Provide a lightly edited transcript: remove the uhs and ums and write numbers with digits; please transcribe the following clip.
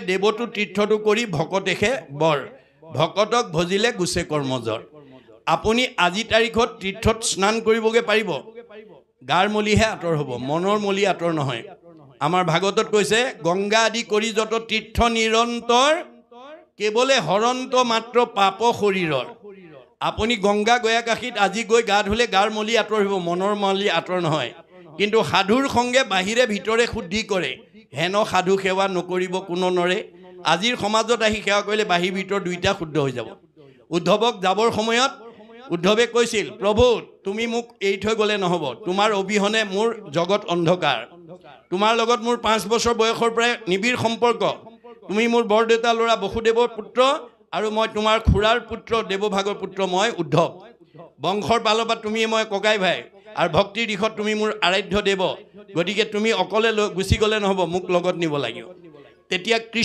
দেৱটো তীৰ্থটো কৰি ভকতেহে বৰ ভকতক ভজিলে গুচে কৰ্মজৰ আপুনি আজি তাৰিখত তীৰ্থত স্নান কৰিবগৈ পাৰিব গাৰ মলিহে আঁতৰ হ'ব মনৰ মলি আঁতৰ নহয় আমাৰ ভাগৱতত কৈছে গংগা আদি কৰি যত তীৰ্থ নিৰন্তৰ কেৱলে হৰন্ত মাত্ৰ পাপ শৰীৰৰ আপুনি গংগা গয়া কাশীত আজি গৈ গা ধুলে গাৰ মলি আঁতৰ হ'ব মনৰ মলি আঁতৰ নহয় কিন্তু সাধুৰ সংগে বাহিৰে ভিতৰে শুদ্ধি কৰে হেন সাধু সেৱা নকৰিব কোনো নৰে আজিৰ সমাজত আহি সেৱা কৰিলে বাহিৰ ভিতৰ দুইটা শুদ্ধ হৈ যাব উদ্ধৱক যাবৰ সময়ত উদ্ধৱে কৈছিল প্ৰভু তুমি মোক এৰি থৈ গ'লে নহ'ব তোমাৰ অবিহনে মোৰ জগত অন্ধকাৰ তোমাৰ লগত মোৰ 5 বছৰ বয়সৰ পৰাই নিবিড় সম্পৰ্ক তুমি মোৰ বৰদেউতা ল'ৰা বসুদেৱৰ পুত্ৰ আৰু মই তোমাৰ খুৰাৰ পুত্ৰ দেৱভাগৰ পুত্ৰ মই উদ্ধৱ বংশৰ পালৰ পৰা তুমি মই ককাই ভাই আৰু ভক্তিৰ দিশত তুমি মোৰ আৰাধ্য দেৱ গতিকে তুমি অকলে গুচি গ'লে নহ'ব মোক লগত নিব লাগিব তেতিয়া কৃষ্ণ